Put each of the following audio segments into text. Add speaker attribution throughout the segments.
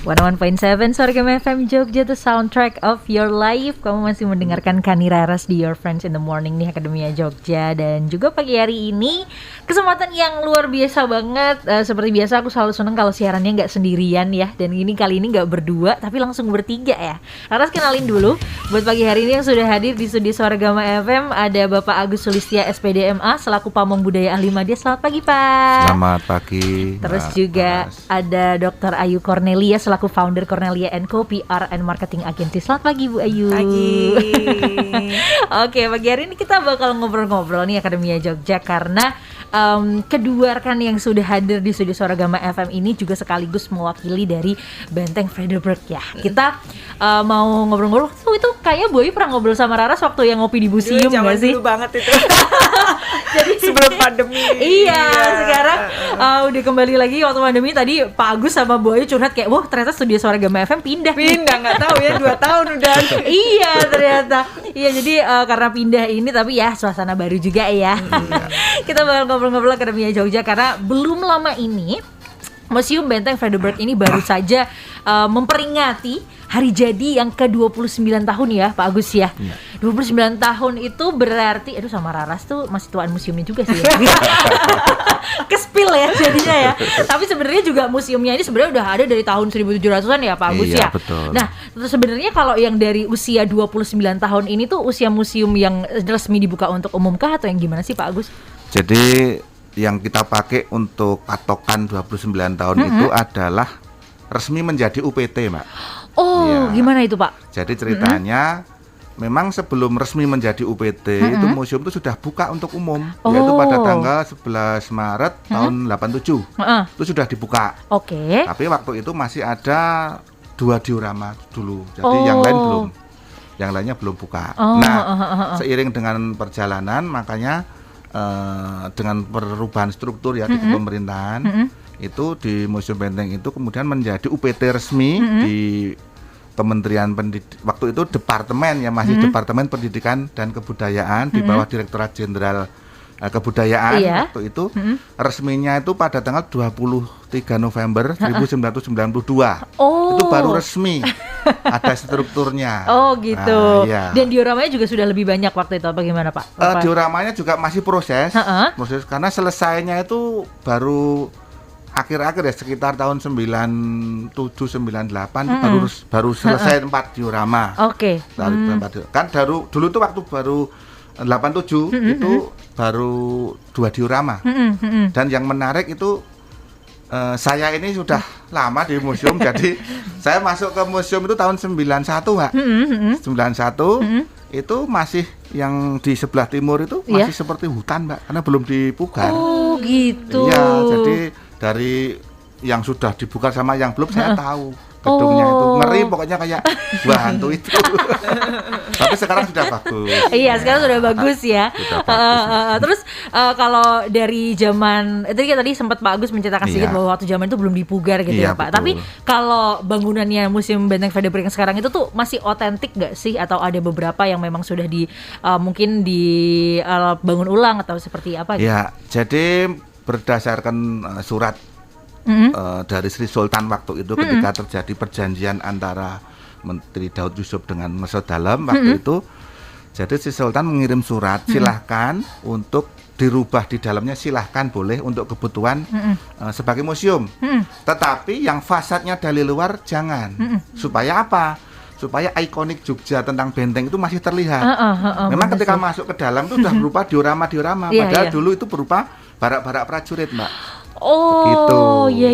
Speaker 1: 101.7 Sorghum FM Jogja, the soundtrack of your life. Kamu masih mendengarkan Kani Raras di Your Friends in the Morning di Akademia Jogja. Dan juga pagi hari ini kesempatan yang luar biasa banget. Seperti biasa aku selalu seneng kalau siarannya gak sendirian ya. Dan kali ini gak berdua tapi langsung bertiga ya. Raras kenalin dulu. Buat pagi hari ini yang sudah hadir di studio Sorghum FM ada Bapak Agus Sulistya SPDMA selaku Pamong Budaya Ahli Madya. Selamat pagi Pak.
Speaker 2: Selamat pagi.
Speaker 1: Terus juga ada Dr. Ayu Cornelia selaku founder Cornelia & Co PR and Marketing Agency. Selamat pagi Bu Ayu.
Speaker 3: Pagi.
Speaker 1: Oke, pagi hari ini kita bakal ngobrol-ngobrol nih Akademia Jogja karena kedua rekan yang sudah hadir di studio Sorghum FM ini juga sekaligus mewakili dari Benteng Frederberg ya. Kita mau ngobrol-ngobrol. Itu kayak Bu Ayu pernah ngobrol sama Raras waktu yang ngopi di museum nggak sih?
Speaker 3: Dulu banget itu. Jadi sebelum pandemi.
Speaker 1: Iya, sekarang udah kembali lagi waktu pandemi. Tadi Pak Agus sama Bu Ayu curhat kayak, wah ternyata studio Sorghum FM pindah
Speaker 3: nggak tahu ya 2 tahun udah.
Speaker 1: Iya ternyata. Iya jadi karena pindah ini tapi ya suasana baru juga ya. Kita bakal ngobrol-ngobrol Akademia Jogja karena belum lama ini Museum Benteng Frederberg ini baru saja memperingati hari jadi yang ke-29 tahun ya Pak Agus ya. 29 tahun itu berarti, aduh sama Raras tuh masih tuaan museumnya juga sih ya. Kespil ya jadinya ya. Tapi sebenarnya juga museumnya ini sebenarnya udah ada dari tahun 1700-an ya Pak Agus ya.
Speaker 2: Betul.
Speaker 1: Nah sebenarnya kalau yang dari usia 29 tahun ini tuh usia museum yang resmi dibuka untuk umum kah atau yang gimana sih Pak Agus?
Speaker 2: Jadi yang kita pakai untuk patokan 29 tahun itu adalah resmi menjadi UPT, Mbak.
Speaker 1: Oh, ya. Gimana itu, Pak?
Speaker 2: Jadi ceritanya memang sebelum resmi menjadi UPT itu museum itu sudah buka untuk umum, yaitu pada tanggal 11 Maret tahun 87. Itu sudah dibuka.
Speaker 1: Oke.
Speaker 2: Tapi waktu itu masih ada 2 diorama dulu. Jadi yang lain belum. Yang lainnya belum buka. Seiring dengan perjalanan makanya dengan perubahan struktur ya di pemerintahan itu di Museum Benteng itu kemudian menjadi UPT resmi di Kementerian waktu itu departemen ya masih Departemen Pendidikan dan Kebudayaan di bawah Direktorat Jenderal Kebudayaan waktu itu resminya itu pada tanggal 23 November 1992. Itu baru resmi ada strukturnya.
Speaker 1: Oh gitu.
Speaker 2: Iya.
Speaker 1: Dan dioramanya juga sudah lebih banyak waktu itu bagaimana Pak?
Speaker 2: Dioramanya juga masih proses karena selesainya itu baru akhir-akhir ya sekitar tahun 97 98 baru selesai 4 diorama.
Speaker 1: Oke.
Speaker 2: Kan dulu tuh waktu baru 87 itu baru 2 diorama. Dan yang menarik itu saya ini sudah lama di museum jadi saya masuk ke museum itu tahun 91 Mbak. 91 itu masih yang di sebelah timur itu masih seperti hutan Mbak karena belum dipugar.
Speaker 1: Oh gitu.
Speaker 2: Iya, jadi dari yang sudah dibuka sama yang belum saya tahu gedungnya itu ngeri pokoknya kayak gua hantu itu. Tapi sekarang sudah bagus.
Speaker 1: Iya sekarang sudah bagus ya. Terus kalau dari zaman tadi sempat Pak Agus menceritakan sedikit bahwa waktu zaman itu belum dipugar gitu ya Pak. Betul. Tapi kalau bangunannya Museum Benteng Frederberg yang sekarang itu tuh masih otentik nggak sih atau ada beberapa yang memang sudah mungkin dibangun ulang atau seperti apa? Gitu?
Speaker 2: Ya jadi berdasarkan surat dari Sri Sultan waktu itu ketika terjadi perjanjian antara Menteri Daud Yusuf dengan Meso Dalem waktu itu, jadi Sri Sultan mengirim surat silahkan untuk dirubah di dalamnya, silahkan boleh untuk kebutuhan sebagai museum, tetapi yang fasadnya dari luar jangan. Supaya apa? Supaya ikonik Jogja tentang benteng itu masih terlihat. Memang ketika masuk ke dalam itu sudah berupa diorama-diorama, padahal dulu itu berupa barak-barak prajurit Mbak.
Speaker 1: Oh, iya.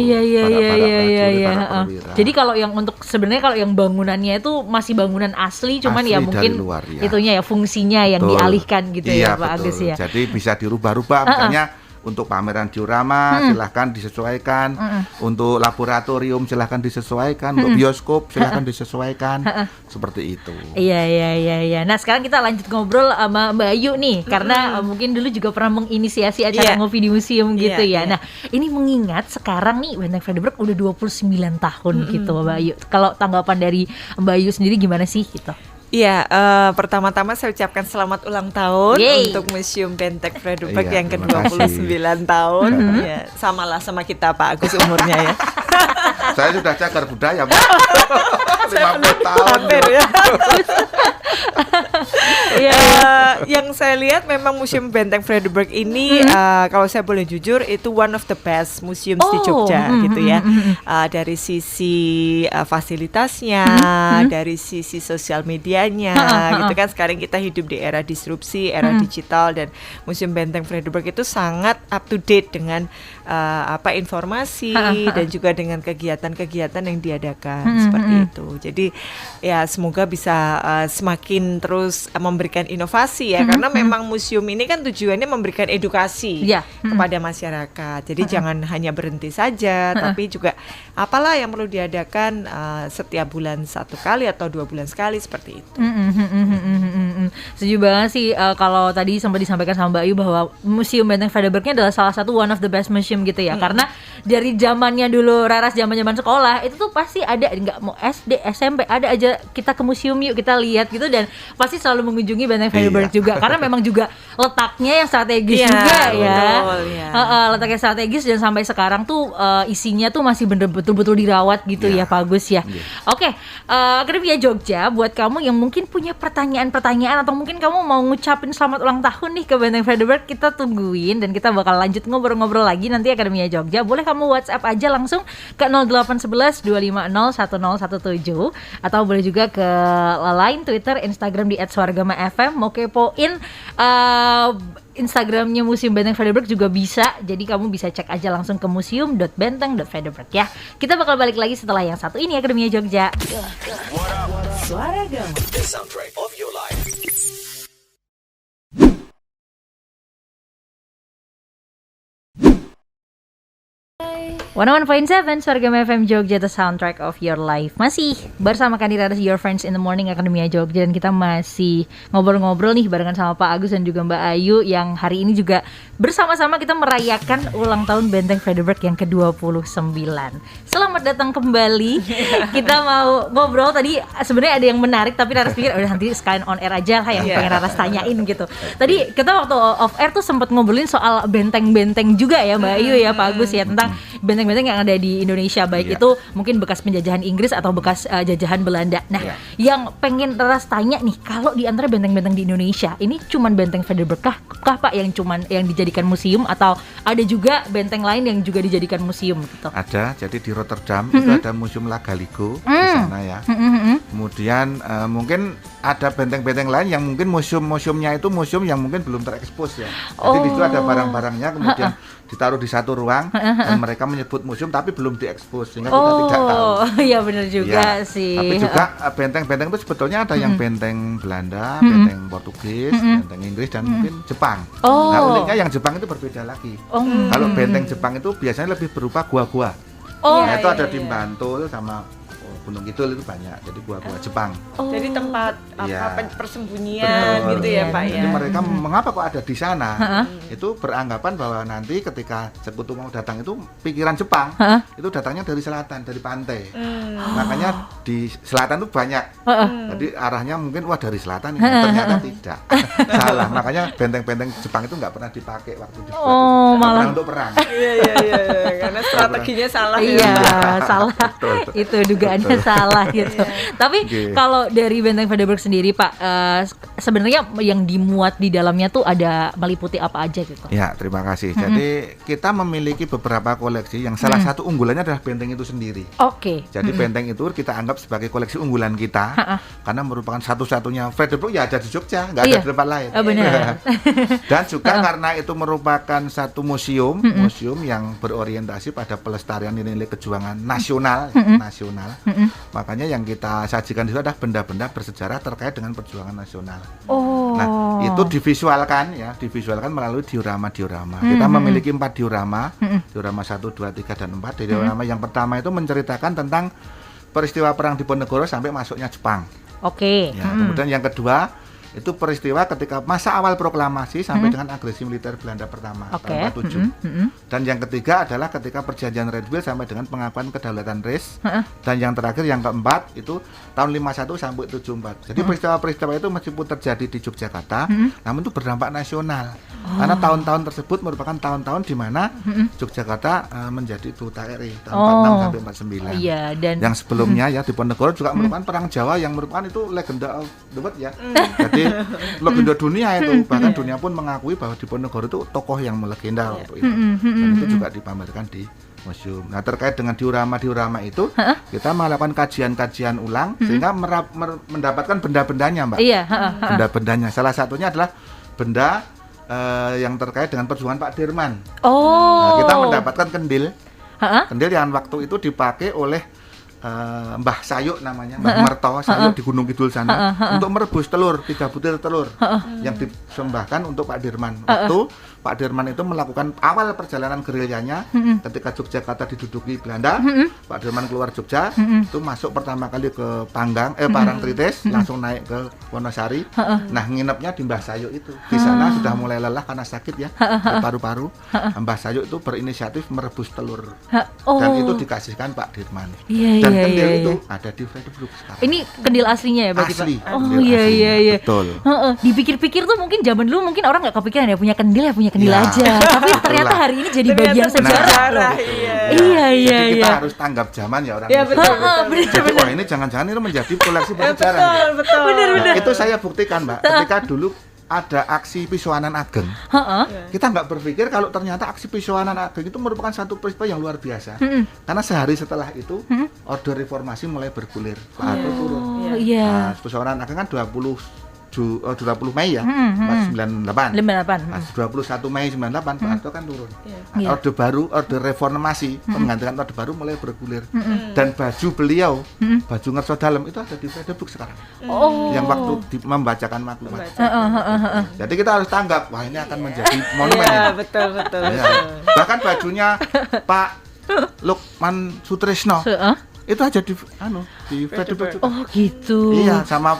Speaker 2: Perwira.
Speaker 1: Jadi kalau yang untuk sebenarnya kalau yang bangunannya itu masih bangunan asli, cuman
Speaker 2: asli
Speaker 1: ya mungkin
Speaker 2: luar, ya.
Speaker 1: Itunya ya fungsinya yang dialihkan gitu ya Pak Agus ya.
Speaker 2: Jadi bisa dirubah-rubah, misalnya untuk pameran diorama silahkan disesuaikan, untuk laboratorium silahkan disesuaikan, untuk bioskop silahkan disesuaikan, seperti itu.
Speaker 1: Iya. Nah sekarang kita lanjut ngobrol sama Mbak Ayu nih, karena mungkin dulu juga pernah menginisiasi acara ngopi di museum gitu ya. Nah ini mengingat sekarang nih Benteng Frederberg udah 29 tahun gitu Mbak Ayu. Kalau tanggapan dari Mbak Ayu sendiri gimana sih gitu?
Speaker 3: Iya, pertama-tama saya ucapkan selamat ulang tahun untuk Museum Benteng Frederberg yang ke-29 tahun. Ya, samalah sama kita Pak Agus umurnya ya.
Speaker 2: Saya sudah cagar budaya, Mbak. 50 tahun.
Speaker 3: Ya. Yang saya lihat memang Museum Benteng Fredericksburg ini kalau saya boleh jujur itu one of the best museum di Jogja gitu ya. Dari sisi fasilitasnya, dari sisi sosial medianya gitu kan. Sekarang kita hidup di era disrupsi, era digital, dan Museum Benteng Fredericksburg itu sangat up to date dengan informasi dan juga dengan kegiatan-kegiatan yang diadakan seperti itu. Jadi ya semoga bisa semakin terus memberikan inovasi ya, karena memang museum ini kan tujuannya memberikan edukasi kepada masyarakat. Jadi jangan hanya berhenti saja, tapi juga apalah yang perlu diadakan setiap bulan 1 kali atau 2 bulan sekali seperti itu.
Speaker 1: Setuju banget sih kalau tadi sempat disampaikan sama Mbak Ayu bahwa Museum Benteng Fredericksburg adalah salah satu one of the best museum gitu ya. Karena dari zamannya dulu Raras zaman-zaman sekolah itu tuh pasti ada, nggak mau SD, SMP ada aja kita ke museum yuk kita lihat gitu, dan pasti selalu mengunjungi Benteng Fredericksburg juga karena memang juga letaknya yang strategis juga ya.
Speaker 3: Betul,
Speaker 1: letaknya strategis dan sampai sekarang tuh isinya tuh masih betul-betul dirawat gitu ya Pak Agus ya. Oke, Akademia Jogja, buat kamu yang mungkin punya pertanyaan atau mungkin kamu mau ngucapin selamat ulang tahun nih ke Benteng Fredericksburg, kita tungguin dan kita bakal lanjut ngobrol-ngobrol lagi nanti Akademia Jogja. Boleh kamu WhatsApp aja langsung ke 0811 250 1017 atau boleh juga ke line Twitter, Instagram di @swargama_fm. Mau kepoin Instagramnya Museum Benteng Fredericksburg juga bisa. Jadi kamu bisa cek aja langsung ke museum.benteng.fredericksburg ya. Kita bakal balik lagi setelah yang satu ini, Akademia Jogja. Suara Gama, the soundtrack of your life. 101.7 Swargama FM Jogja, the soundtrack of your life. Masih bersama kandidat Your Friends in the Morning Akademia Jogja, dan kita masih ngobrol-ngobrol nih barengan sama Pak Agus dan juga Mbak Ayu yang hari ini juga bersama-sama kita merayakan ulang tahun Benteng Fredericksburg yang ke-29. Selamat datang kembali. Kita mau ngobrol tadi, sebenarnya ada yang menarik tapi Raras pikir udah nanti sekalian on air aja lah yang pengen Raras tanyain gitu. Tadi kita waktu off air tuh sempat ngobrolin soal benteng-benteng juga ya Mbak Ayu ya Pak Agus ya, tentang benteng-benteng yang ada di Indonesia, baik itu mungkin bekas penjajahan Inggris atau bekas jajahan Belanda. Nah, yang pengen Raras tanya nih, kalau di antara benteng-benteng di Indonesia, ini cuman Benteng Fredericksburg kah Pak yang cuman yang dijadikan museum, atau ada juga benteng lain yang juga dijadikan museum gitu?
Speaker 2: Ada, jadi di Rotterdam itu ada Museum Lagaligo di sana ya. Kemudian mungkin ada benteng-benteng lain yang mungkin museumnya itu museum yang mungkin belum terekspos ya. Jadi di situ ada barang-barangnya kemudian ditaruh di satu ruang dan mereka menyebut museum tapi belum diekspos sehingga kita tidak tahu.
Speaker 1: Iya benar juga sih.
Speaker 2: Tapi juga benteng-benteng itu sebetulnya ada yang benteng Belanda, benteng Portugis, benteng Inggris, dan mungkin Jepang. Nah uniknya yang Jepang itu berbeda lagi. Kalau benteng Jepang itu biasanya lebih berupa gua-gua. Nah, itu ada di Bantul sama Gunung Kidul itu banyak, jadi gua-gua Jepang.
Speaker 3: Jadi tempat persembunyian. Betul, gitu ya Pak ya.
Speaker 2: Jadi mereka mengapa kok ada di sana? Itu beranggapan bahwa nanti ketika sekutu mau datang itu pikiran Jepang itu datangnya dari selatan, dari pantai. Makanya di selatan itu banyak. Jadi arahnya mungkin dari selatan, ternyata tidak. Salah. Makanya benteng-benteng Jepang itu nggak pernah dipakai waktu dibuat. Malah untuk perang.
Speaker 3: Iya. Karena strateginya salah.
Speaker 1: Iya, salah. Itu dugaannya salah gitu. Tapi kalau dari Benteng Fredericksburg sendiri Pak, sebenarnya yang dimuat di dalamnya tuh ada meliputi apa aja gitu?
Speaker 2: Ya, terima kasih. Jadi kita memiliki beberapa koleksi yang salah satu unggulannya adalah benteng itu sendiri. Jadi benteng itu kita anggap sebagai koleksi unggulan kita karena merupakan satu-satunya Fredericksburg ya ada di Jogja, nggak ada di tempat lain.
Speaker 1: Benar.
Speaker 2: Dan juga karena itu merupakan satu museum yang berorientasi pada pelestarian nilai kejuangan nasional. Makanya yang kita sajikan itu adalah benda-benda bersejarah terkait dengan perjuangan nasional. Nah, itu divisualkan melalui diorama-diorama. Kita memiliki 4 diorama, diorama 1, 2, 3, dan 4. Diorama yang pertama itu menceritakan tentang peristiwa perang Diponegoro sampai masuknya Jepang.
Speaker 1: Ya,
Speaker 2: kemudian yang kedua Itu peristiwa ketika masa awal proklamasi sampai dengan agresi militer Belanda pertama tahun 47. Dan yang ketiga adalah ketika perjanjian Redwil sampai dengan pengakuan kedaulatan RIS. Dan yang terakhir yang keempat itu tahun 51 sampai 74. Jadi peristiwa-peristiwa itu meskipun terjadi di Yogyakarta, namun itu berdampak nasional. Karena tahun-tahun tersebut merupakan tahun-tahun di mana Yogyakarta menjadi ibu kota RI tahun 46 sampai 49.
Speaker 1: Iya, dan
Speaker 2: yang sebelumnya ya Diponegoro juga merupakan perang Jawa yang merupakan itu legenda of the world ya. Jadi legenda dunia itu, bahkan dunia pun mengakui bahwa Diponegoro itu tokoh yang melegenda waktu itu. Dan itu juga dipamerkan di museum. Nah, terkait dengan diorama itu, kita melakukan kajian-kajian ulang sehingga mendapatkan benda-bendanya, Mbak.
Speaker 1: Iya,
Speaker 2: benda-bendanya. Salah satunya adalah benda yang terkait dengan perjuangan Pak Dirman.
Speaker 1: Oh.
Speaker 2: Nah, kita mendapatkan kendil. Kendil yang waktu itu dipakai oleh Mbah Sayuk namanya, Mbah Merto Sayuk di Gunung Kidul sana untuk merebus telur, 3 butir telur yang disembahkan untuk Pak Dirman. Waktu Pak Dirman itu melakukan awal perjalanan gerilyanya ketika Yogyakarta diduduki Belanda, Pak Dirman keluar Jogja, itu masuk pertama kali ke Parangtritis, langsung naik ke Wonosari. Nah, nginepnya di Mbah Sayuk itu. Di sana sudah mulai lelah karena sakit ya, paru-paru. Mbah Sayuk itu berinisiatif merebus telur. Dan itu dikasihkan Pak Dirman. Dan kendil itu ada di Frederick sekarang.
Speaker 1: Ini kendil aslinya ya berarti,
Speaker 2: Asli,
Speaker 1: Pak? Oh iya.
Speaker 2: Betul.
Speaker 1: Dipikir-pikir tuh mungkin zaman dulu mungkin orang nggak kepikiran ya punya kendil aja. Tapi ternyata hari ini jadi bagian sejarah. Iya.
Speaker 2: Kita harus tanggap zaman ya orang.
Speaker 3: Iya, betul.
Speaker 2: Jadi wah ini jangan-jangan itu menjadi koleksi bersejarah.
Speaker 3: Betul.
Speaker 1: Benar.
Speaker 2: Itu saya buktikan, Mbak. Ketika dulu ada aksi Pisuanan Ageng. Kita nggak berpikir kalau ternyata aksi Pisuanan Ageng itu merupakan satu peristiwa yang luar biasa. Karena sehari setelah itu Orde Reformasi mulai bergulir. Pak Harto turun. Nah, Pisuanan Ageng kan 20 Mei ya, 98. 21 Mei 98 Pak Harto kan turun. Orde baru, Orde Reformasi, penggantian Orde baru mulai bergulir. Dan baju beliau, baju ngerso dalam itu ada di Frederick sekarang. Yang waktu membacakan maklumat. Jadi kita harus tanggap, wah ini akan menjadi monumen.
Speaker 3: Iya, betul.
Speaker 2: Ya. Bahkan bajunya Pak Lukman Sutrisno itu aja di Frederick.
Speaker 1: Oh gitu.
Speaker 2: Iya, sama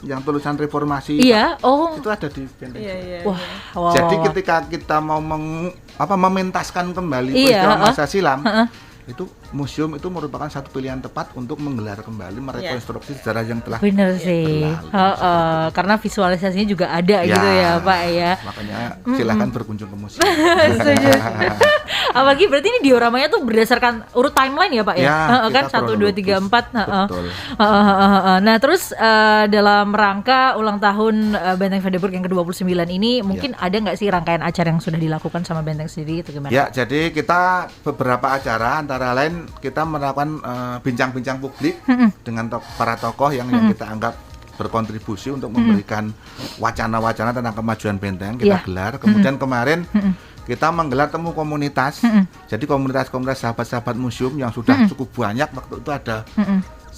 Speaker 2: yang tulisan reformasi.
Speaker 1: Iya,
Speaker 2: itu ada di benteng.
Speaker 3: Iya.
Speaker 2: Wow. Jadi ketika kita mau mementaskan kembali peristiwa masa silam, itu museum itu merupakan satu pilihan tepat untuk menggelar kembali merekonstruksi sejarah yang telah
Speaker 1: benar sih. Karena visualisasinya juga ada gitu ya, Pak ya.
Speaker 2: Makanya silahkan berkunjung ke museum.
Speaker 1: Apalagi berarti ini dioramanya tuh berdasarkan urut timeline ya, Pak ya. Kan 1 2 3 4.
Speaker 2: Betul.
Speaker 1: Nah, terus dalam rangka ulang tahun Benteng Frederick yang ke-29 ini mungkin ada nggak sih rangkaian acara yang sudah dilakukan sama Benteng sendiri itu gimana?
Speaker 2: Ya, jadi kita beberapa acara antara lain kita melakukan bincang-bincang publik dengan para tokoh yang kita anggap berkontribusi untuk memberikan wacana-wacana tentang kemajuan benteng kita gelar. Kemudian kemarin kita menggelar temu komunitas. Jadi komunitas-komunitas sahabat-sahabat museum yang sudah cukup banyak, waktu itu ada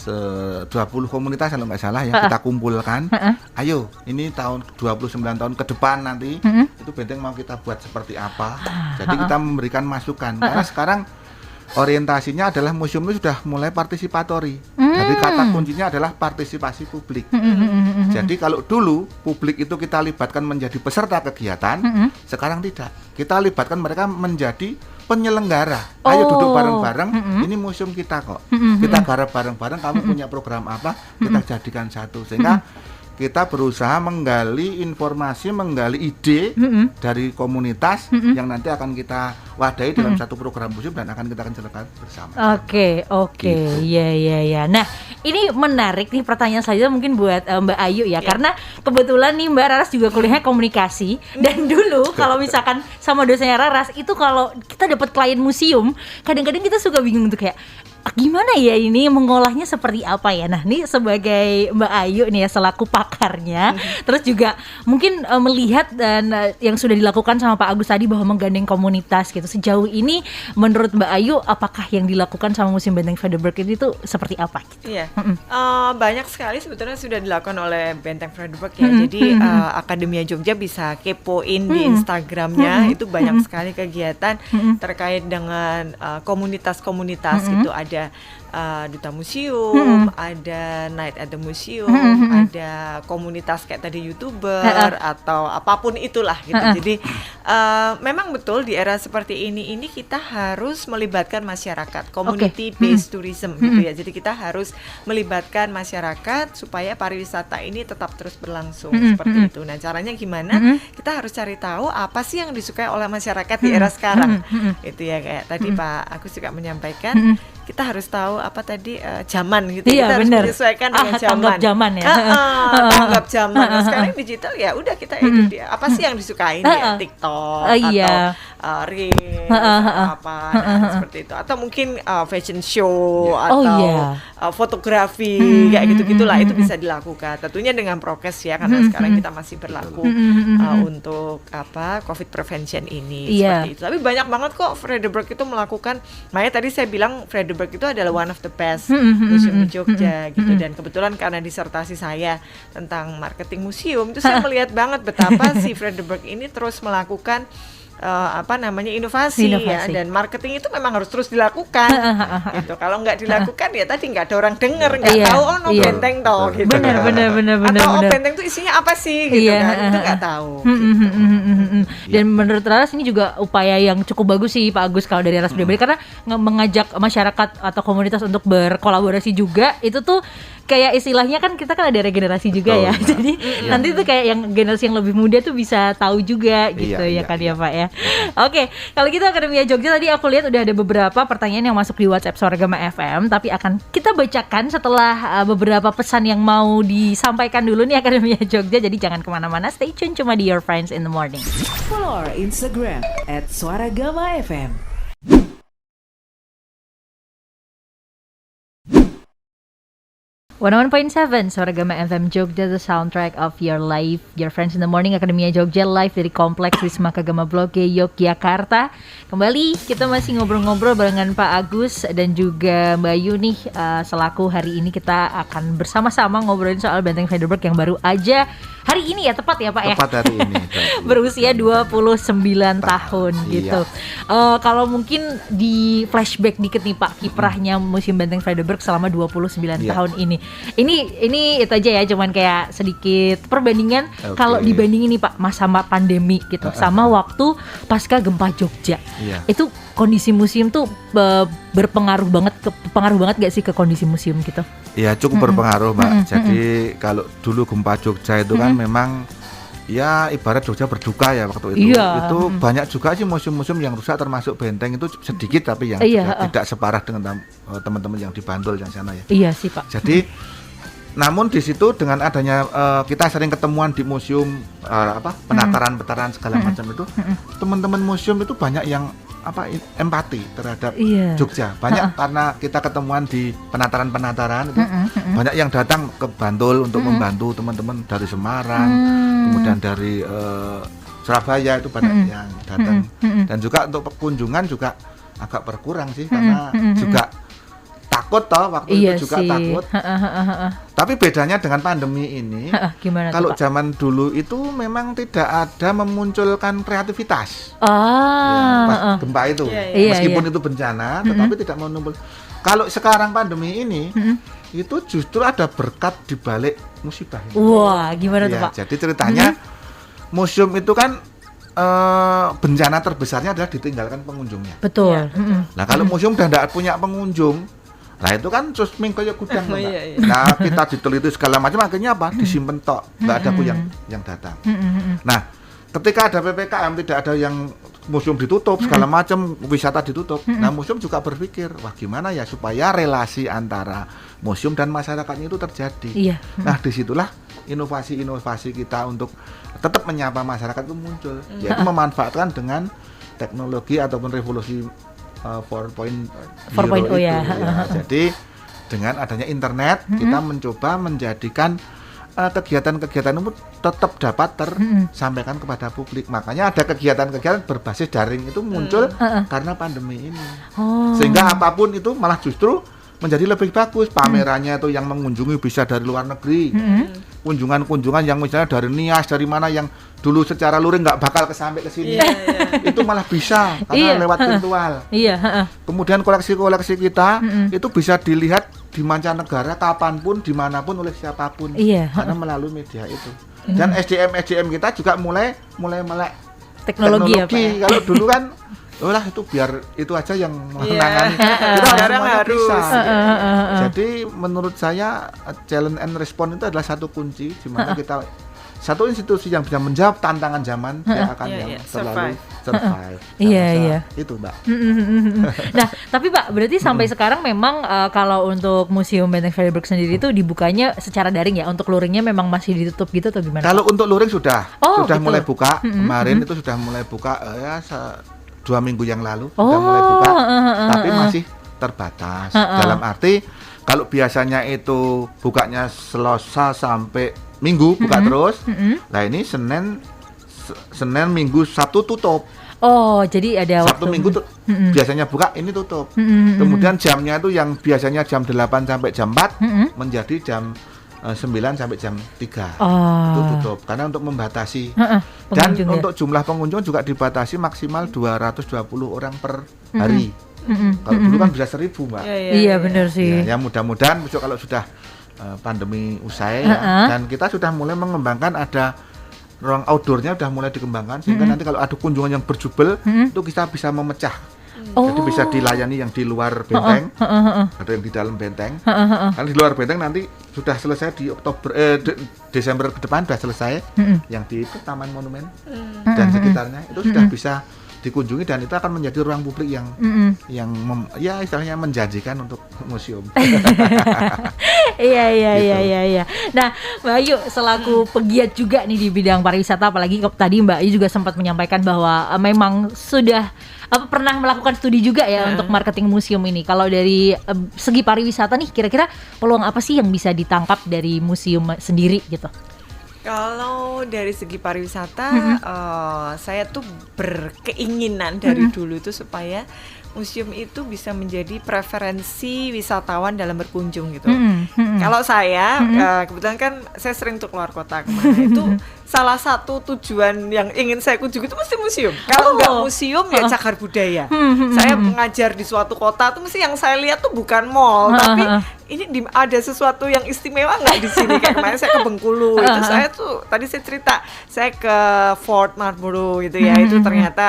Speaker 2: 20 komunitas kalau nggak salah ya, kita kumpulkan. Ayo, ini tahun 29 tahun ke depan nanti itu benteng mau kita buat seperti apa. Jadi kita memberikan masukan. Karena sekarang orientasinya adalah museum itu sudah mulai partisipatori. Jadi kata kuncinya adalah partisipasi publik. Jadi kalau dulu publik itu kita libatkan menjadi peserta kegiatan, sekarang tidak. Kita libatkan mereka menjadi penyelenggara. Ayo duduk bareng-bareng, ini museum kita kok. Kita garap bareng-bareng, kamu punya program apa, kita jadikan satu. Sehingga kita berusaha menggali informasi, menggali ide dari komunitas yang nanti akan kita wadahi dalam satu program museum dan akan kita jalankan bersama.
Speaker 1: Oke, gitu. Ya. Nah, ini menarik nih pertanyaan saya mungkin buat Mbak Ayu ya, karena kebetulan nih Mbak Raras juga kuliahnya komunikasi dan dulu kalau misalkan sama dosennya Raras itu kalau kita dapat klien museum, kadang-kadang kita suka bingung tuh kayak gimana ya ini mengolahnya seperti apa ya. Nah, ini sebagai Mbak Ayu nih ya selaku pakarnya, terus juga mungkin melihat dan yang sudah dilakukan sama Pak Agus tadi bahwa menggandeng komunitas gitu. Sejauh ini menurut Mbak Ayu apakah yang dilakukan sama Museum Benteng Frederick ini tuh seperti apa gitu?
Speaker 3: Iya. Banyak sekali sebetulnya sudah dilakukan oleh Benteng Frederick ya. Jadi Akademia Jogja bisa kepoin di Instagramnya, itu banyak sekali kegiatan terkait dengan komunitas-komunitas gitu. ada duta museum, ada night at the museum, ada komunitas kayak tadi YouTuber atau apapun itulah gitu. Jadi memang betul di era seperti ini kita harus melibatkan masyarakat, community based tourism gitu ya. Jadi kita harus melibatkan masyarakat supaya pariwisata ini tetap terus berlangsung seperti itu. Nah, caranya gimana? Kita harus cari tahu apa sih yang disukai oleh masyarakat di era sekarang. Itu ya, kayak tadi Pak Agus juga menyampaikan, kita harus tahu apa tadi zaman gitu.
Speaker 1: Iya,
Speaker 3: kita harus
Speaker 1: bener.
Speaker 3: menyesuaikan dengan zaman.
Speaker 1: Tanggap zaman ya.
Speaker 3: Tanggap zaman. Nah, sekarang digital ya udah kita edit dia. Apa sih yang disukai ya? TikTok atau Reels apa seperti itu, atau mungkin fashion show atau fotografi kayak gitu-gitulah, itu bisa dilakukan tentunya dengan prokes ya, karena sekarang kita masih berlaku untuk COVID prevention ini seperti itu. Tapi banyak banget kok Fredericksburg itu melakukan. Makanya tadi saya bilang Fredericksburg itu adalah one of the best museum di Jogja gitu, dan kebetulan karena disertasi saya tentang marketing museum itu saya melihat banget betapa si Fredericksburg ini terus melakukan inovasi ya, dan marketing itu memang harus terus dilakukan gitu. Kalau nggak dilakukan ya tadi nggak ada orang denger, nggak tahu benteng toh gitu.
Speaker 1: Benar.
Speaker 3: Atau benteng itu isinya apa sih gitu kan, itu nggak tahu gitu.
Speaker 1: Dan menurut Laras ini juga upaya yang cukup bagus sih Pak Agus kalau dari Laras pribadi, karena mengajak masyarakat atau komunitas untuk berkolaborasi juga. Itu tuh kayak istilahnya kan kita kan ada regenerasi juga ya. Jadi nanti tuh kayak yang generasi yang lebih muda tuh bisa tahu juga gitu ya Pak ya. Oke, kalau gitu Akademia Jogja, tadi aku lihat udah ada beberapa pertanyaan yang masuk di WhatsApp Suara Gema FM, tapi akan kita bacakan setelah beberapa pesan yang mau disampaikan dulu nih Akademia Jogja. Jadi jangan kemana-mana, stay tune cuma di Your Friends in the Morning.
Speaker 4: Follow our Instagram @suaragama_fm.
Speaker 1: 101.7 Suara Gema FM Jogja, the soundtrack of your life. Your Friends in the Morning, Akademia Jogja live dari Kompleks Wisma Kagama Blok G, Yogyakarta. Kembali kita masih ngobrol-ngobrol barengan Pak Agus dan juga Mbak Yuni. Selaku hari ini kita akan bersama-sama ngobrolin soal Benteng Fredericksburg yang baru aja hari ini ya, tepat ya Pak ya?
Speaker 2: Tepat hari ini.
Speaker 1: Berusia 29 tahun gitu. Kalau mungkin di flashback dikit nih Pak, kiprahnya Museum Benteng Fredericksburg selama 29 tahun ini. Ini itu aja ya, cuman kayak sedikit perbandingan. Kalau dibandingin nih Pak, masa pandemi gitu sama waktu pasca gempa Jogja. Itu kondisi museum tuh berpengaruh banget gak sih ke kondisi museum gitu?
Speaker 2: Ya cukup berpengaruh Mbak. Jadi kalau dulu gempa Jogja itu kan memang ya ibarat Jogja berduka ya waktu itu. Itu banyak juga sih museum-museum yang rusak, termasuk benteng itu sedikit, tapi yang tidak separah dengan teman-teman yang di Bantul yang sana ya.
Speaker 1: Iya sih Pak.
Speaker 2: Jadi namun di situ dengan adanya kita sering ketemuan di museum penataran segala macam itu, teman-teman museum itu banyak yang empati terhadap Jogja. Banyak karena kita ketemuan di penataran itu, banyak yang datang ke Bantul untuk membantu teman-teman dari Semarang, kemudian dari Surabaya itu banyak yang datang. Dan juga untuk kunjungan juga agak berkurang sih, karena juga takut waktu itu juga takut. Tapi bedanya dengan pandemi ini, kalau zaman dulu itu memang tidak ada memunculkan kreativitas. Pas gempa itu, meskipun itu bencana, tetapi tidak menumpul. Kalau sekarang pandemi ini, itu justru ada berkat di balik musibah ini.
Speaker 1: Wah, gimana tuh Pak?
Speaker 2: Jadi ceritanya museum itu kan bencana terbesarnya adalah ditinggalkan pengunjungnya.
Speaker 1: Betul.
Speaker 2: Nah kalau museum udah tidak punya pengunjung, nah itu kan terus kayak gudang. Nah kita diteliti segala macam, akhirnya disimpen tok, nggak ada yang datang. Nah ketika ada PPKM, tidak ada yang museum ditutup segala macam, wisata ditutup. Nah museum juga berpikir, wah gimana ya supaya relasi antara museum dan masyarakatnya itu terjadi. Nah disitulah inovasi-inovasi kita untuk tetap menyapa masyarakat itu muncul, yaitu memanfaatkan dengan teknologi ataupun revolusi 4.0 ya. Jadi dengan adanya internet, kita mencoba menjadikan kegiatan-kegiatan itu tetap dapat tersampaikan kepada publik. Makanya ada kegiatan-kegiatan berbasis daring itu muncul karena pandemi ini. Sehingga apapun itu malah justru menjadi lebih bagus. Pamerannya itu yang mengunjungi bisa dari luar negeri, kunjungan-kunjungan yang misalnya dari Nias, dari mana yang dulu secara luring nggak bakal sampai ke sini. Itu malah bisa karena lewat virtual. Kemudian koleksi-koleksi kita itu bisa dilihat di mancanegara kapanpun, dimanapun oleh siapapun karena melalui media itu. Dan SDM kita juga mulai melek teknologi. Kalau dulu kan itu biar itu aja yang menangani. Kita semuanya bisa. Jadi menurut saya challenge and response itu adalah satu kunci di mana kita satu institusi yang bisa menjawab tantangan zaman dia akan yang selalu survive. Itu Mbak.
Speaker 1: Nah, tapi Pak, berarti sampai sekarang memang kalau untuk Museum Benteng Fredericksburg sendiri itu dibukanya secara daring ya, untuk luringnya memang masih ditutup gitu atau gimana?
Speaker 2: Kalau untuk luring sudah
Speaker 1: gitu.
Speaker 2: Mulai buka. Kemarin itu sudah mulai buka 2 minggu yang lalu sudah mulai buka, tapi masih terbatas. Dalam arti kalau biasanya itu bukanya Selasa sampai Minggu buka terus, nah ini Senin, Minggu, Sabtu tutup.
Speaker 1: Oh, jadi ada
Speaker 2: Sabtu
Speaker 1: waktu.
Speaker 2: Minggu biasanya buka, ini tutup. Kemudian jamnya itu yang biasanya jam 8 sampai jam 4 menjadi jam 9 sampai jam 3 itu tutup karena untuk membatasi. Dan untuk jumlah pengunjung juga dibatasi maksimal 220 orang per hari. Kalau dulu kan bisa 1.000 Mbak.
Speaker 1: Iya benar sih.
Speaker 2: Ya mudah-mudahan besok kalau sudah pandemi usai dan kita sudah mulai mengembangkan ada ruang outdoornya sudah mulai dikembangkan sehingga nanti kalau ada kunjungan yang berjubel itu kita bisa memecah. Jadi bisa dilayani yang di luar benteng, ada yang di dalam benteng. Kalau di luar benteng nanti sudah selesai di Desember ke depan sudah selesai. Yang di itu Taman Monumen dan sekitarnya itu sudah bisa dikunjungi dan itu akan menjadi ruang publik yang istilahnya menjanjikan untuk museum.
Speaker 1: Iya. Nah, Mbak Ayu selaku pegiat juga nih di bidang pariwisata, apalagi tadi Mbak Ayu juga sempat menyampaikan bahwa memang sudah pernah melakukan studi juga ya untuk marketing museum ini. Kalau dari segi pariwisata nih, kira-kira peluang apa sih yang bisa ditangkap dari museum sendiri gitu?
Speaker 3: Kalau dari segi pariwisata, saya tuh berkeinginan dari dulu itu supaya museum itu bisa menjadi preferensi wisatawan dalam berkunjung gitu. Kalau saya, kebetulan kan saya sering tuh keluar kota kemana itu salah satu tujuan yang ingin saya kunjungi itu mesti museum. Kalau nggak museum ya cagar budaya. Saya mengajar di suatu kota tuh mesti yang saya lihat tuh bukan mall, tapi ini ada sesuatu yang istimewa nggak di sini. Kayak kemarin saya ke Bengkulu, itu saya tuh tadi saya cerita saya ke Fort Marlborough gitu ya, itu ternyata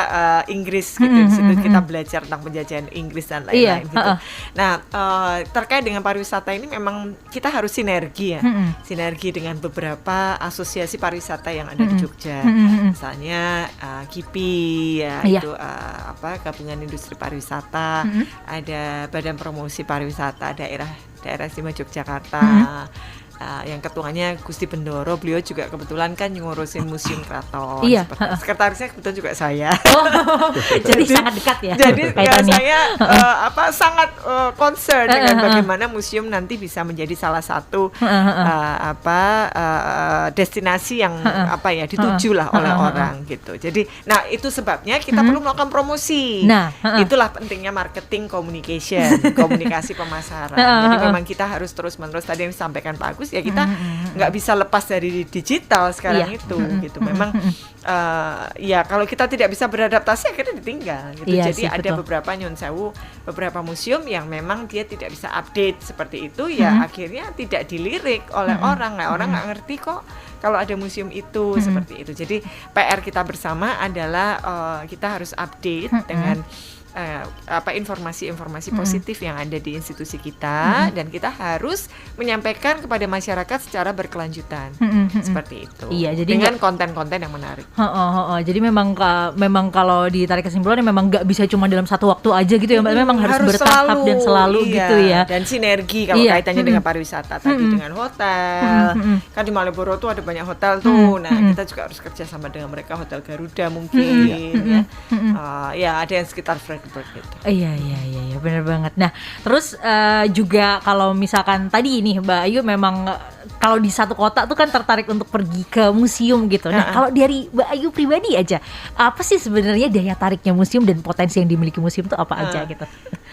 Speaker 3: Inggris gitu. Di situ kita belajar tentang penjajahan Inggris dan lain-lain gitu. Nah, terkait dengan pariwisata ini memang kita harus sinergi ya, sinergi dengan beberapa asosiasi pariwisata yang ada di Jogja, misalnya KIPI ya, itu Gabungan Industri Pariwisata, ada Badan Promosi Pariwisata Daerah Istimewa Yogyakarta, yang ketuanya Gusti Bendoro, beliau juga kebetulan kan ngurusin Museum Keraton. Sekretarisnya kebetulan juga saya.
Speaker 1: Jadi sangat dekat ya.
Speaker 3: Jadi saya sangat concern dengan bagaimana museum nanti bisa menjadi salah satu destinasi yang dituju lah oleh orang gitu. Jadi, nah itu sebabnya kita perlu melakukan promosi. Itulah pentingnya marketing communication, komunikasi pemasaran. Jadi memang kita harus terus-menerus, tadi yang disampaikan Pak Agus, ya kita nggak bisa lepas dari digital sekarang itu gitu. Memang ya kalau kita tidak bisa beradaptasi akhirnya ditinggal gitu. Jadi ada beberapa nyun sewu, beberapa museum yang memang dia tidak bisa update seperti itu, ya akhirnya tidak dilirik oleh orang. Nah, orang nggak ngerti kok kalau ada museum itu seperti itu. Jadi PR kita bersama adalah kita harus update dengan informasi-informasi positif yang ada di institusi kita, dan kita harus menyampaikan kepada masyarakat secara berkelanjutan seperti itu. Iya, jadi dengan konten-konten yang menarik.
Speaker 1: Jadi memang kalau ditarik kesimpulannya memang nggak bisa cuma dalam satu waktu aja gitu ya, Mbak. Memang harus bertahap dan selalu gitu ya.
Speaker 3: Dan sinergi kalau kaitannya dengan pariwisata tadi dengan hotel. Kan di Malioboro tuh ada banyak hotel tuh. Nah, kita juga harus kerja sama dengan mereka, Hotel Garuda mungkin ya ada yang sekitar gitu.
Speaker 1: Iya, benar banget. Nah, terus juga kalau misalkan tadi ini Mbak Ayu memang kalau di satu kota tuh kan tertarik untuk pergi ke museum gitu. Nah, kalau dari Mbak Ayu pribadi aja, apa sih sebenarnya daya tariknya museum dan potensi yang dimiliki museum tuh apa aja gitu?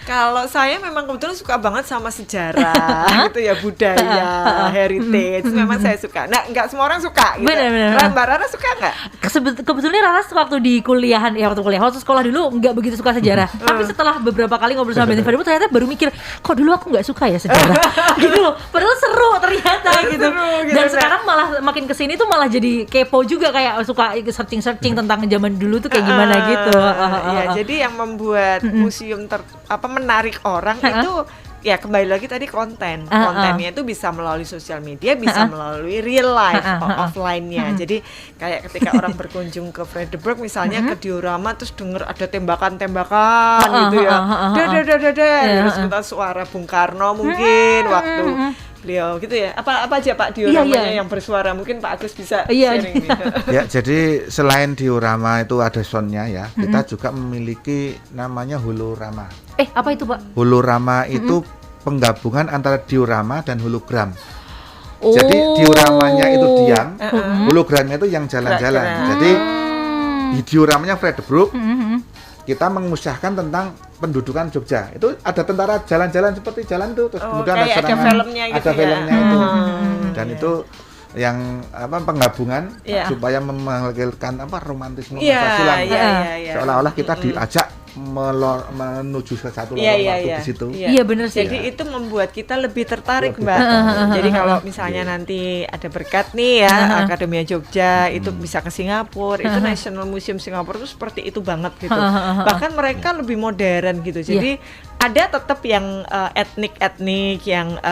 Speaker 3: Kalau saya memang kebetulan suka banget sama sejarah gitu ya, budaya, heritage. Memang saya suka. Nah, nggak semua orang suka gitu.
Speaker 1: Benar.
Speaker 3: Mbak Rara suka nggak?
Speaker 1: Kebetulan Rara waktu di kuliahan, waktu sekolah dulu nggak begitu suka sejarah. Tapi setelah beberapa kali ngobrol sama Benteng Freddy Bird, ternyata baru mikir, kok dulu aku nggak suka ya sejarah. Gitu loh. Padahal seru ternyata gitu. Dan sekarang malah makin kesini tuh malah jadi kepo juga, kayak suka searching tentang zaman dulu tuh kayak gimana gitu.
Speaker 3: Ya, jadi yang membuat museum menarik orang itu ya kembali lagi tadi kontennya itu bisa melalui sosial media, bisa melalui real life offline-nya. Jadi kayak ketika orang berkunjung ke Fredericksburg misalnya ke diorama, terus denger ada tembakan gitu ya, terus kita suara Bung Karno mungkin waktu beliau gitu ya, apa aja Pak dioramanya yang bersuara, mungkin Pak Agus bisa sharing gitu.
Speaker 2: Ya, jadi selain diorama itu ada soundnya ya, kita juga memiliki namanya holorama.
Speaker 1: Apa itu Pak?
Speaker 2: Holorama itu penggabungan antara diorama dan hologram. Jadi dioramanya itu diam, hologramnya itu yang jalan-jalan. Jadi di dioramanya Fredericksburg kita mengusahakan tentang pendudukan Jogja. Itu ada tentara jalan-jalan seperti jalan itu, terus kemudian ada serangan,
Speaker 3: ada filmnya gitu,
Speaker 2: ada filmnya itu. Dan itu yang penggabungan supaya menghasilkan romantisme masa silam. Seolah-olah kita diajak menuju ke satu lorong waktu di situ.
Speaker 1: Iya benar sih.
Speaker 3: Jadi itu membuat kita lebih tertarik, Mbak. Jadi kalau misalnya nanti ada berkat nih ya, Akademia Jogja itu bisa ke Singapura, itu National Museum Singapura itu seperti itu banget gitu. Bahkan mereka lebih modern gitu. Jadi ada tetap yang etnik yang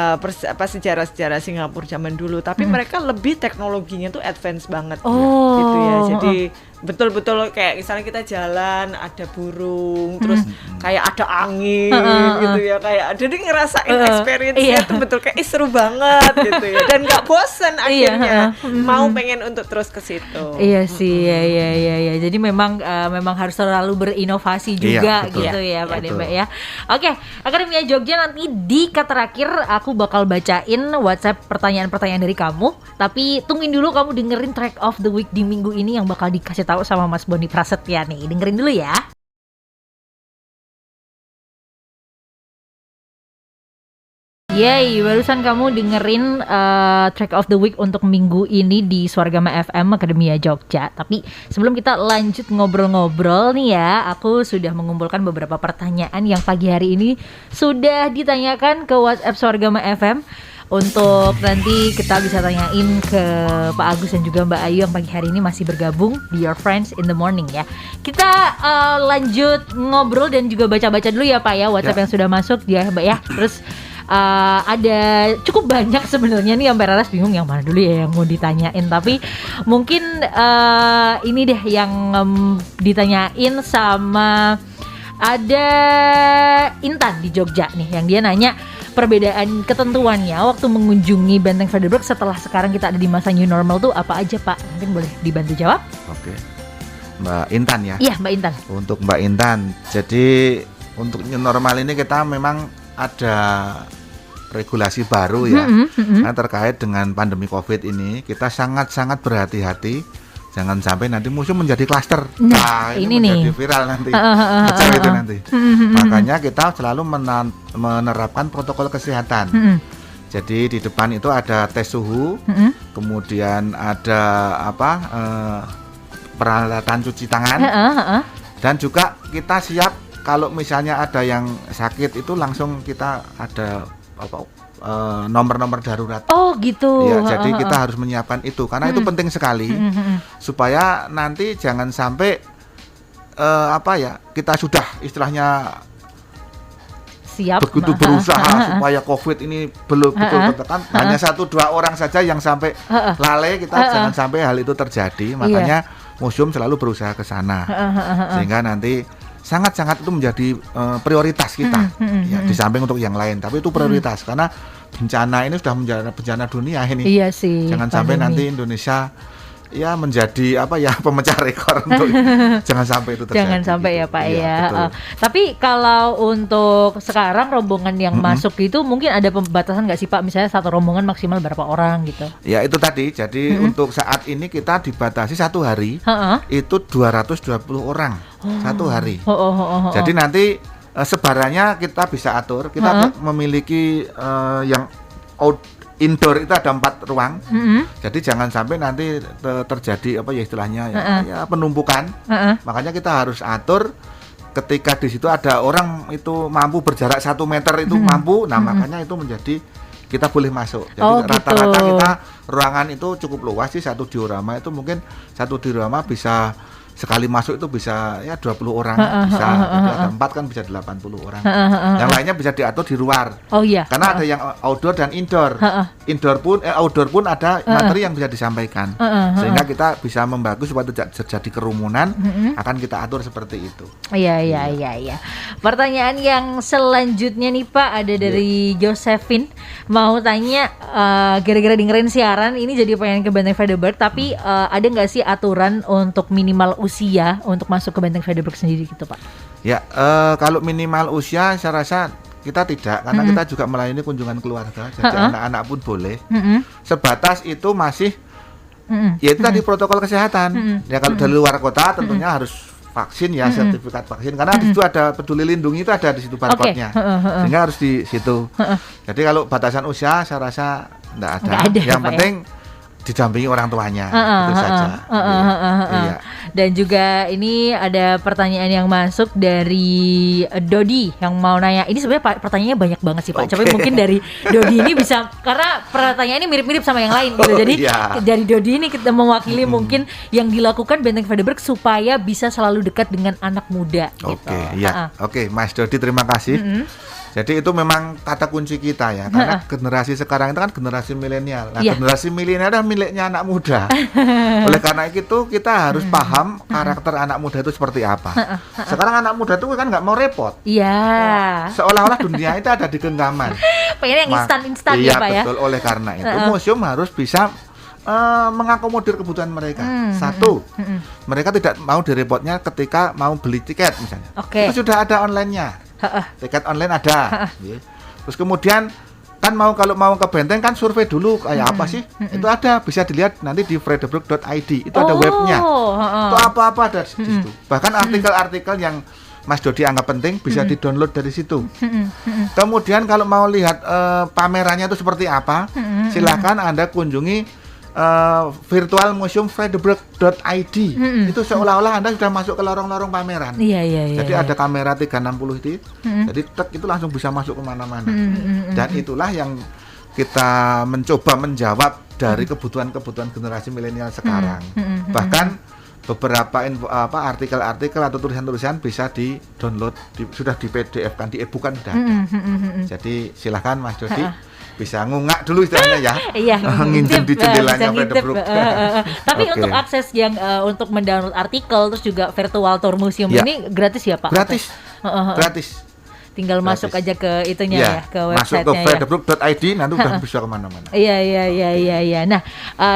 Speaker 3: sejarah-sejarah Singapura zaman dulu, tapi mereka lebih teknologinya tuh advance banget gitu ya. Jadi betul-betul kayak misalnya kita jalan ada burung, terus kayak ada angin gitu ya, kayak jadi ngerasain experience-nya tuh betul kayak seru banget gitu ya, dan nggak bosan akhirnya mau pengen untuk terus ke situ.
Speaker 1: Iya sih, ya. Jadi memang harus selalu berinovasi juga gitu ya Pak Demba ya. Oke, Akademia Jogja nanti di cut terakhir aku bakal bacain WhatsApp pertanyaan-pertanyaan dari kamu, tapi tungguin dulu kamu dengerin track of the week di minggu ini yang bakal dikasih tahu sama Mas Boni Prasetya nih. Dengerin dulu ya. Yeay, barusan kamu dengerin track of the week untuk minggu ini di Swargama FM Akademia Jogja. Tapi sebelum kita lanjut ngobrol-ngobrol nih ya, aku sudah mengumpulkan beberapa pertanyaan yang pagi hari ini sudah ditanyakan ke WhatsApp Swargama FM. Untuk nanti kita bisa tanyain ke Pak Agus dan juga Mbak Ayu yang pagi hari ini masih bergabung di Your Friends in the Morning ya. Kita lanjut ngobrol dan juga baca-baca dulu ya Pak ya WhatsApp yang sudah masuk ya Mbak ya. Terus ada cukup banyak sebenarnya nih, sampai Raras bingung yang mana dulu ya yang mau ditanyain. Tapi mungkin ini deh yang ditanyain sama ada Intan di Jogja nih, yang dia nanya perbedaan ketentuannya waktu mengunjungi Benteng Fredericksburg setelah sekarang kita ada di masa new normal tuh apa aja Pak? Mungkin boleh dibantu jawab?
Speaker 2: Oke, Mbak Intan ya?
Speaker 1: Iya Mbak Intan.
Speaker 2: Untuk Mbak Intan, jadi untuk new normal ini kita memang ada regulasi baru ya, terkait dengan pandemi COVID ini. Kita sangat-sangat berhati-hati. Jangan sampai nanti museum menjadi klaster. Nah, ini menjadi viral nanti. Kecil itu nanti. Makanya kita selalu menerapkan protokol kesehatan. Jadi di depan itu ada tes suhu, kemudian ada peralatan cuci tangan, dan juga kita siap kalau misalnya ada yang sakit itu langsung kita ada nomor-nomor darurat.
Speaker 1: Oh gitu.
Speaker 2: Ya, jadi kita harus menyiapkan itu karena itu penting sekali supaya nanti jangan sampai kita sudah istilahnya
Speaker 1: siap
Speaker 2: begitu berusaha supaya COVID ini belum betul tertekan, hanya 1-2 orang saja yang sampai lalai. Kita jangan sampai hal itu terjadi. Makanya museum selalu berusaha ke sana sehingga nanti sangat-sangat itu menjadi prioritas kita ya, di samping untuk yang lain, tapi itu prioritas karena bencana ini sudah menjadi bencana dunia ini.
Speaker 1: Iya sih.
Speaker 2: Jangan sampai nanti Indonesia ya menjadi pemecah rekor untuk jangan sampai itu terjadi.
Speaker 1: Jangan sampai gitu. Ya Pak ya.
Speaker 2: Tapi
Speaker 1: kalau untuk sekarang rombongan yang masuk itu mungkin ada pembatasan nggak sih Pak? Misalnya satu rombongan maksimal berapa orang gitu?
Speaker 2: Ya itu tadi. Jadi untuk saat ini kita dibatasi satu hari itu 220 orang satu hari. Jadi nanti sebarannya kita bisa atur. Kita memiliki yang indoor itu ada 4 ruang. Jadi jangan sampai nanti terjadi apa ya istilahnya ya penumpukan. Makanya kita harus atur ketika di situ ada orang itu mampu berjarak 1 meter itu mampu. Nah, makanya itu menjadi kita boleh masuk. Jadi rata-rata kita ruangan itu cukup luas sih, satu diorama itu mungkin satu diorama bisa sekali masuk itu bisa ya 20 orang bisa. Jadi ada 4 kan bisa 80 orang. Yang lainnya bisa diatur di luar.
Speaker 1: Oh iya.
Speaker 2: Karena ada yang outdoor dan indoor. Outdoor pun ada materi yang bisa disampaikan. Sehingga kita bisa membagi supaya tidak terjadi kerumunan, akan kita atur seperti itu.
Speaker 1: Iya. Pertanyaan yang selanjutnya nih Pak, ada dari Josephine, mau tanya gara-gara dengerin siaran ini jadi pengen ke Benteng Vredenburg, tapi ada nggak sih aturan untuk minimal usia untuk masuk ke Benteng Vredenburg sendiri gitu Pak?
Speaker 2: Ya, kalau minimal usia saya rasa kita tidak, karena kita juga melayani kunjungan keluarga, jadi anak-anak pun boleh. Sebatas itu masih ya itu tadi protokol kesehatan. Ya kalau dari luar kota tentunya harus vaksin ya, sertifikat vaksin, karena di situ ada Peduli Lindungi, itu ada di situ barcode-nya. Sehingga harus di situ. Jadi kalau batasan usia saya rasa enggak ada. Yang penting didampingi orang tuanya, itu saja. Iya.
Speaker 1: Dan juga ini ada pertanyaan yang masuk dari Dodi yang mau nanya. Ini sebenarnya pertanyaannya banyak banget sih Pak. Tapi mungkin dari Dodi ini bisa, karena pertanyaan ini mirip-mirip sama yang lain gitu. Jadi dari Dodi ini kita mewakili mungkin yang dilakukan Benteng Vredenburg supaya bisa selalu dekat dengan anak muda.
Speaker 2: Oke, Mas Dodi, terima kasih. Jadi itu memang kata kunci kita ya, karena generasi sekarang itu kan generasi milenial. Nah, generasi milenial adalah miliknya anak muda. Oleh karena itu kita harus paham karakter anak muda itu seperti apa. Sekarang anak muda itu kan nggak mau repot.
Speaker 1: Iya.
Speaker 2: Seolah-olah dunia itu ada di genggaman.
Speaker 1: Pengen yang instan-instan ya Pak ya. Iya
Speaker 2: betul. Oleh karena itu museum harus bisa mengakomodir kebutuhan mereka. Satu, mereka tidak mau direpotnya ketika mau beli tiket misalnya. Itu sudah ada online-nya. Tiket online ada. Terus kemudian kan kalau mau ke Benteng kan survei dulu kayak apa sih? Itu ada, bisa dilihat nanti di vredenburg.id. Itu ada webnya. Itu apa-apa ada di situ. Bahkan artikel-artikel yang Mas Dodi anggap penting bisa di-download dari situ. Kemudian kalau mau lihat pamerannya itu seperti apa, silakan Anda kunjungi virtual museum vredenburg.id. Itu seolah-olah Anda sudah masuk ke lorong-lorong pameran. Jadi ada kamera 360 itu. Jadi itu langsung bisa masuk kemana-mana. Dan itulah yang kita mencoba menjawab dari kebutuhan-kebutuhan generasi milenial sekarang. Bahkan beberapa artikel-artikel atau tulisan-tulisan bisa di-download, sudah di PDF kan, di e-book kan sudah ada. Jadi silahkan Mas Dodi bisa ngungak dulu istilahnya ya. Ngintip di jendelanya Vredenburg.
Speaker 1: Tapi untuk akses yang untuk mendownload artikel terus juga virtual tour museum ini gratis ya Pak?
Speaker 2: Gratis.
Speaker 1: Tinggal masuk aja ke itunya ya, ke website-nya.
Speaker 2: Masuk ke vredenburg.id nanti udah bisa kemana-mana.
Speaker 1: Iya. Nah,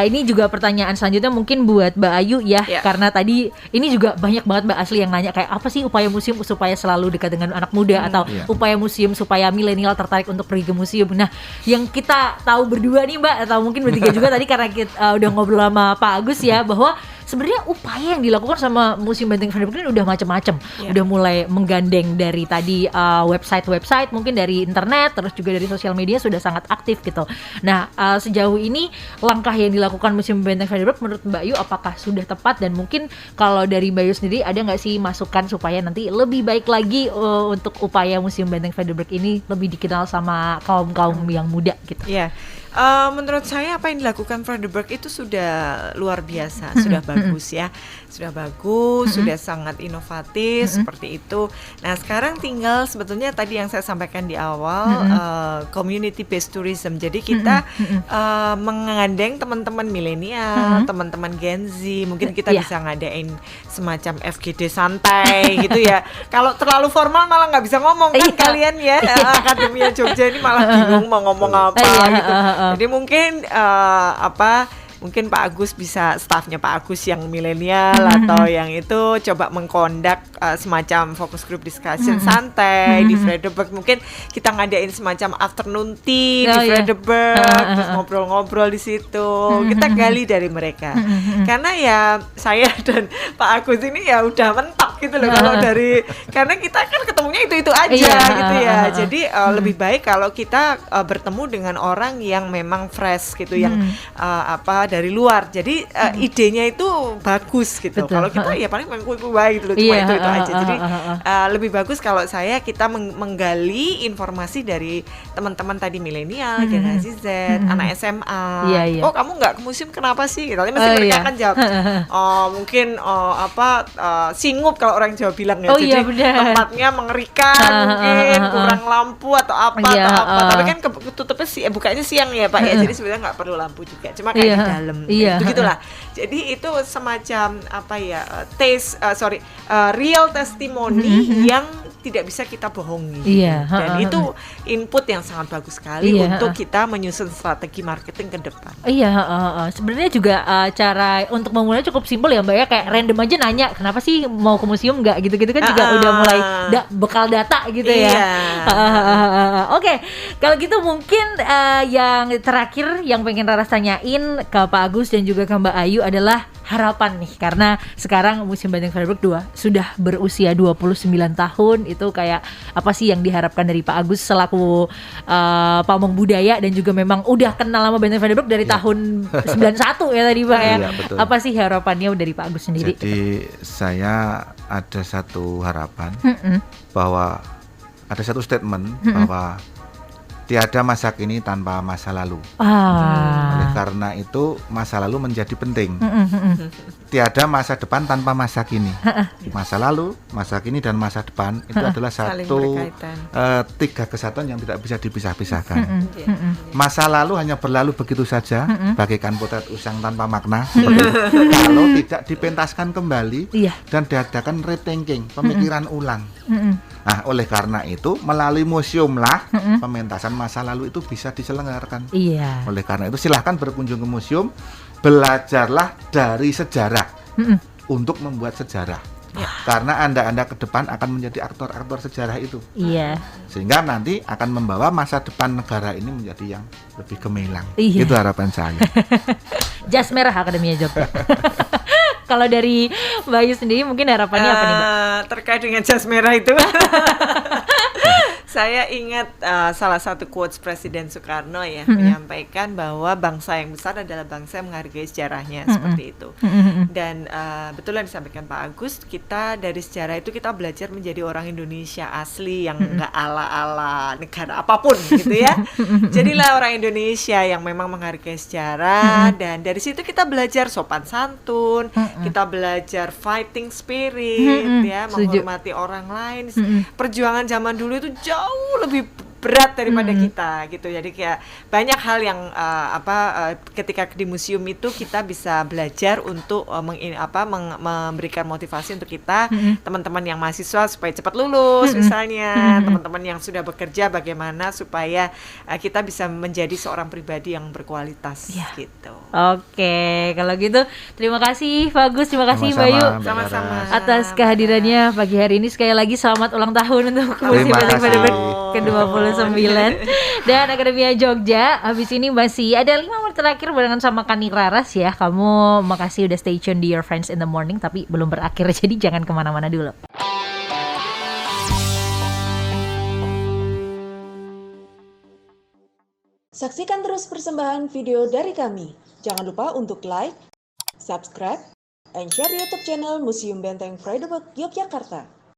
Speaker 1: ini juga pertanyaan selanjutnya mungkin buat Mbak Ayu ya, karena tadi ini juga banyak banget Mbak Asli yang nanya kayak apa sih upaya museum supaya selalu dekat dengan anak muda atau upaya museum supaya milenial tertarik untuk pergi ke museum. Nah, yang kita tahu berdua nih Mbak, atau mungkin bertiga juga tadi karena kita udah ngobrol sama Pak Agus ya, bahwa sebenarnya upaya yang dilakukan sama Museum Benteng Vredenburg ini udah macam-macam. Udah mulai menggandeng dari tadi website mungkin dari internet, terus juga dari sosial media sudah sangat aktif gitu. Nah, sejauh ini langkah yang dilakukan Museum Benteng Vredenburg menurut Mbak Yu apakah sudah tepat, dan mungkin kalau dari Mbak Yu sendiri ada nggak sih masukan supaya nanti lebih baik lagi untuk upaya Museum Benteng Vredenburg ini lebih dikenal sama kaum-kaum yang muda gitu?
Speaker 3: Menurut saya apa yang dilakukan Vredenburg itu sudah luar biasa, sudah bagus ya, sudah sangat inovatif seperti itu. Nah sekarang tinggal sebetulnya tadi yang saya sampaikan di awal, community based tourism. Jadi kita mengandeng teman-teman milenial, teman-teman Gen Z, mungkin kita bisa ngadain semacam FGD santai gitu ya. Kalau terlalu formal malah nggak bisa ngomong kan kalian ya. Akademia Jogja ini malah bingung mau ngomong apa gitu. Jadi mungkin mungkin Pak Agus bisa, stafnya Pak Agus yang milenial atau yang itu coba mengkondak semacam focus group discussion santai di Vredenburg. Mungkin kita ngadain semacam afternoon tea di Vredenburg, terus ngobrol-ngobrol di situ. Kita gali dari mereka. Karena ya saya dan Pak Agus ini ya udah mentok gitu loh kalau dari, karena kita kan ketemunya itu aja gitu ya. Jadi lebih baik kalau kita bertemu dengan orang yang memang fresh gitu, yang dari luar. Jadi idenya itu bagus gitu. Kalau kita ya paling main kuy-kuy baik gitu loh, cuma itu aja. Jadi lebih bagus kalau kita menggali informasi dari teman-teman tadi milenial, generasi Z, anak SMA. Oh, kamu nggak ke museum kenapa sih? Nanti mesti mereka akan jawab. Mungkin singup kalau orang Jawa bilang ya. Jadi tempatnya mengerikan, mungkin kurang lampu atau apa. Tapi kan tutupnya bukanya siang ya Pak ya. Jadi sebenarnya nggak perlu lampu juga. Cuma kayak di dalam. Begitulah. Jadi itu semacam real testimoni yang tidak bisa kita bohongi. Dan itu input yang sangat bagus sekali untuk kita menyusun strategi marketing ke depan.
Speaker 1: Sebenarnya juga cara untuk memulai cukup simpel ya Mbak ya, kayak random aja nanya kenapa sih mau ke museum nggak gitu-gitu kan juga udah mulai bekal data gitu ya. Oke, kalau gitu mungkin yang terakhir yang pengen Rara tanyain ke Pak Agus dan juga ke Mbak Ayu adalah harapan nih, karena sekarang Museum Benteng Frederick II sudah berusia 29 tahun. Itu kayak apa sih yang diharapkan dari Pak Agus selaku pamong budaya dan juga memang udah kenal sama Benteng Frederick dari tahun 91 ya tadi Pak ya.
Speaker 2: Betul.
Speaker 1: Apa sih harapannya dari Pak Agus sendiri?
Speaker 2: Jadi saya ada satu harapan bahwa ada satu statement bahwa tiada masa kini tanpa masa lalu. Oleh karena itu masa lalu menjadi penting. Tiada masa depan tanpa masa kini. Masa lalu, masa kini dan masa depan itu adalah satu tiga kesatuan yang tidak bisa dipisah-pisahkan. Masa lalu hanya berlalu begitu saja, bagaikan potret usang tanpa makna. Kalau tidak dipentaskan kembali dan diadakan rethinking, pemikiran ulang. Nah, oleh karena itu melalui museum lah pementasan masa lalu itu bisa diselenggarakan. Oleh karena itu silahkan berkunjung ke museum, belajarlah dari sejarah untuk membuat sejarah. Karena anda ke depan akan menjadi aktor-aktor sejarah itu. Sehingga nanti akan membawa masa depan negara ini menjadi yang lebih gemilang. Itu harapan saya.
Speaker 1: Jas Merah Akademia Jogja. Kalau dari Mbak Ayu sendiri mungkin harapannya apa nih Mbak?
Speaker 3: Terkait dengan jas merah itu saya ingat salah satu quotes Presiden Soekarno ya, menyampaikan bahwa bangsa yang besar adalah bangsa yang menghargai sejarahnya, seperti itu. Dan betul yang disampaikan Pak Agus, kita dari sejarah itu kita belajar menjadi orang Indonesia asli yang nggak ala-ala negara apapun gitu ya. Jadilah orang Indonesia yang memang menghargai sejarah, dan dari situ kita belajar sopan santun, kita belajar fighting spirit, ya, menghormati orang lain. Perjuangan zaman dulu itu jauh lebih berat daripada kita gitu. Jadi kayak banyak hal yang ketika di museum itu kita bisa belajar untuk memberikan motivasi untuk kita, teman-teman yang mahasiswa supaya cepat lulus misalnya, teman-teman yang sudah bekerja bagaimana supaya kita bisa menjadi seorang pribadi yang berkualitas gitu.
Speaker 1: Oke, kalau gitu terima kasih Pak Agus, terima kasih Mbak Ayu
Speaker 3: sama-sama
Speaker 1: atas kehadirannya pagi hari ini. Sekali lagi selamat ulang tahun untuk Museum Benteng Frederick ke-29 dan Akademia Jogja. Habis ini masih ada 5 menit terakhir barengan sama Kani Raras ya. Kamu makasih udah stay tune di Your Friends in the Morning, tapi belum berakhir, jadi jangan kemana-mana dulu.
Speaker 5: Saksikan terus persembahan video dari kami. Jangan lupa untuk like, subscribe, and share YouTube channel Museum Benteng Frederick Yogyakarta.